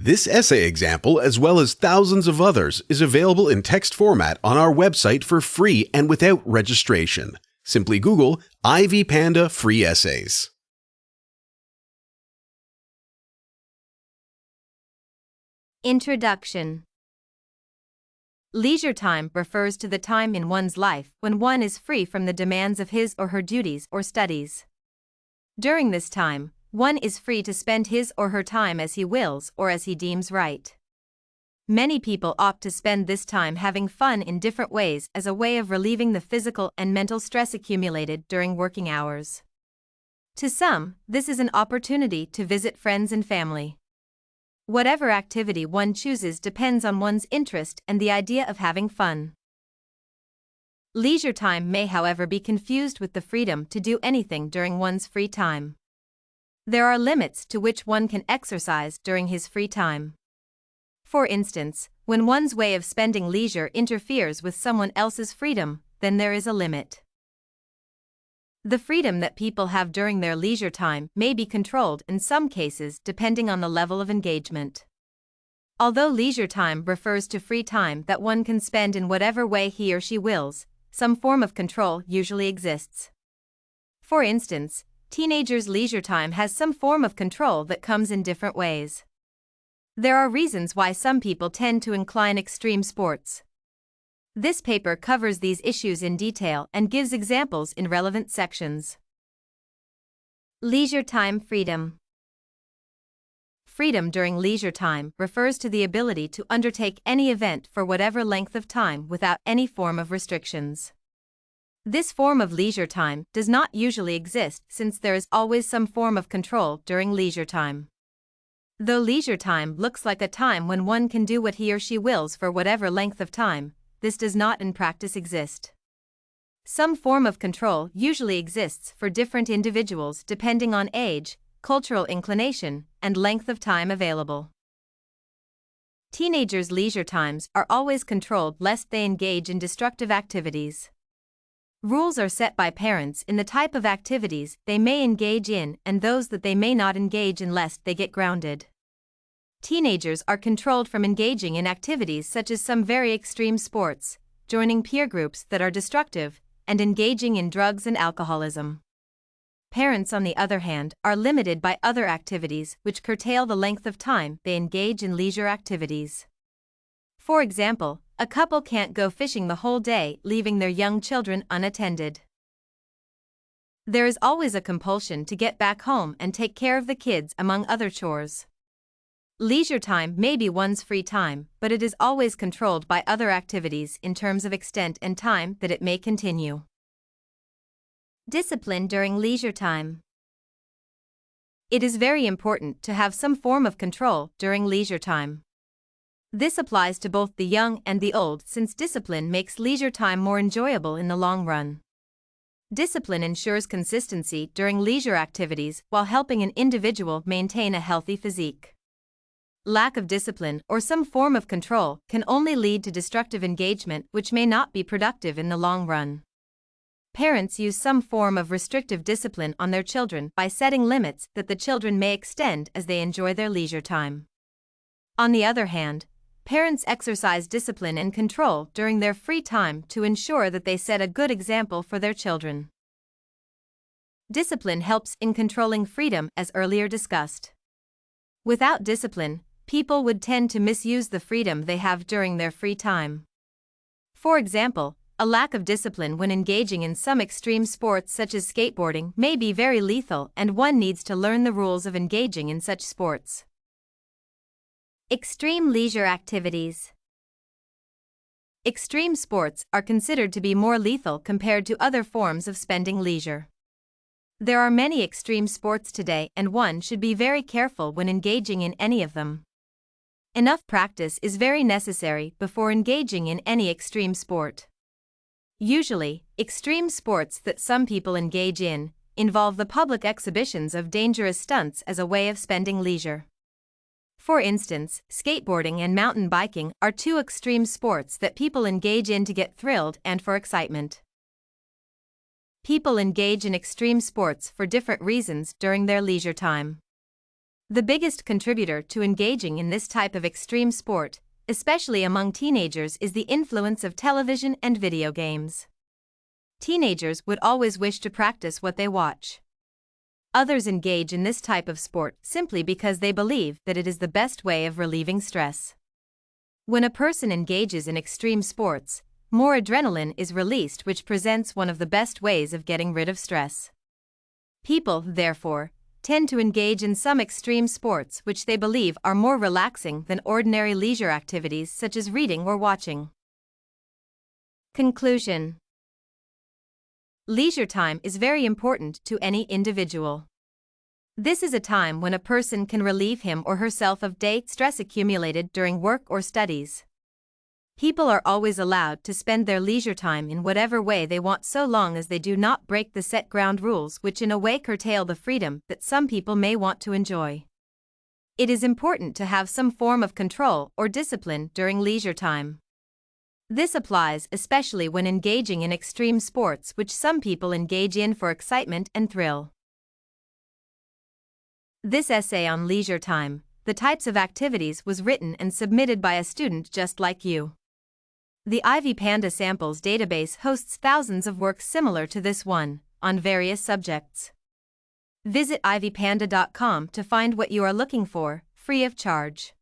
This essay example, as well as thousands of others, is available in text format on our website for free and without registration. Simply Google Ivy Panda Free Essays. Introduction. Leisure time refers to the time in one's life when one is free from the demands of his or her duties or studies. During this time, one is free to spend his or her time as he wills or as he deems right. Many people opt to spend this time having fun in different ways as a way of relieving the physical and mental stress accumulated during working hours. To some, this is an opportunity to visit friends and family. Whatever activity one chooses depends on one's interest and the idea of having fun. Leisure time may, however, be confused with the freedom to do anything during one's free time. There are limits to which one can exercise during his free time. For instance, when one's way of spending leisure interferes with someone else's freedom, then there is a limit. The freedom that people have during their leisure time may be controlled in some cases depending on the level of engagement. Although leisure time refers to free time that one can spend in whatever way he or she wills, some form of control usually exists. For instance, teenagers' leisure time has some form of control that comes in different ways. There are reasons why some people tend to incline extreme sports. This paper covers these issues in detail and gives examples in relevant sections. Leisure time freedom. Freedom during leisure time refers to the ability to undertake any event for whatever length of time without any form of restrictions. This form of leisure time does not usually exist since there is always some form of control during leisure time. Though leisure time looks like a time when one can do what he or she wills for whatever length of time, this does not in practice exist. Some form of control usually exists for different individuals depending on age, cultural inclination, and length of time available. Teenagers' leisure times are always controlled lest they engage in destructive activities. Rules are set by parents in the type of activities they may engage in and those that they may not engage in lest they get grounded. Teenagers are controlled from engaging in activities such as some very extreme sports, joining peer groups that are destructive, and engaging in drugs and alcoholism. Parents, on the other hand, are limited by other activities which curtail the length of time they engage in leisure activities. For example, a couple can't go fishing the whole day, leaving their young children unattended. There is always a compulsion to get back home and take care of the kids, among other chores. Leisure time may be one's free time, but it is always controlled by other activities in terms of extent and time that it may continue. Discipline during leisure time. It is very important to have some form of control during leisure time. This applies to both the young and the old since discipline makes leisure time more enjoyable in the long run. Discipline ensures consistency during leisure activities while helping an individual maintain a healthy physique. Lack of discipline or some form of control can only lead to destructive engagement which may not be productive in the long run. Parents use some form of restrictive discipline on their children by setting limits that the children may extend as they enjoy their leisure time. On the other hand, parents exercise discipline and control during their free time to ensure that they set a good example for their children. Discipline helps in controlling freedom, as earlier discussed. Without discipline, people would tend to misuse the freedom they have during their free time. For example, a lack of discipline when engaging in some extreme sports such as skateboarding may be very lethal, and one needs to learn the rules of engaging in such sports. Extreme leisure activities. Extreme sports are considered to be more lethal compared to other forms of spending leisure. There are many extreme sports today, and one should be very careful when engaging in any of them. Enough practice is very necessary before engaging in any extreme sport. Usually, extreme sports that some people engage in involve the public exhibitions of dangerous stunts as a way of spending leisure. For instance, skateboarding and mountain biking are two extreme sports that people engage in to get thrilled and for excitement. People engage in extreme sports for different reasons during their leisure time. The biggest contributor to engaging in this type of extreme sport, especially among teenagers, is the influence of television and video games. Teenagers would always wish to practice what they watch. Others engage in this type of sport simply because they believe that it is the best way of relieving stress. When a person engages in extreme sports, more adrenaline is released, which presents one of the best ways of getting rid of stress. People, therefore, tend to engage in some extreme sports which they believe are more relaxing than ordinary leisure activities such as reading or watching. Conclusion: leisure time is very important to any individual. This is a time when a person can relieve him or herself of day stress accumulated during work or studies. People are always allowed to spend their leisure time in whatever way they want, so long as they do not break the set ground rules, which in a way curtail the freedom that some people may want to enjoy. It is important to have some form of control or discipline during leisure time. This applies especially when engaging in extreme sports, which some people engage in for excitement and thrill. This essay on leisure time, the types of activities, was written and submitted by a student just like you. The Ivy Panda Samples database hosts thousands of works similar to this one, on various subjects. Visit ivypanda.com to find what you are looking for, free of charge.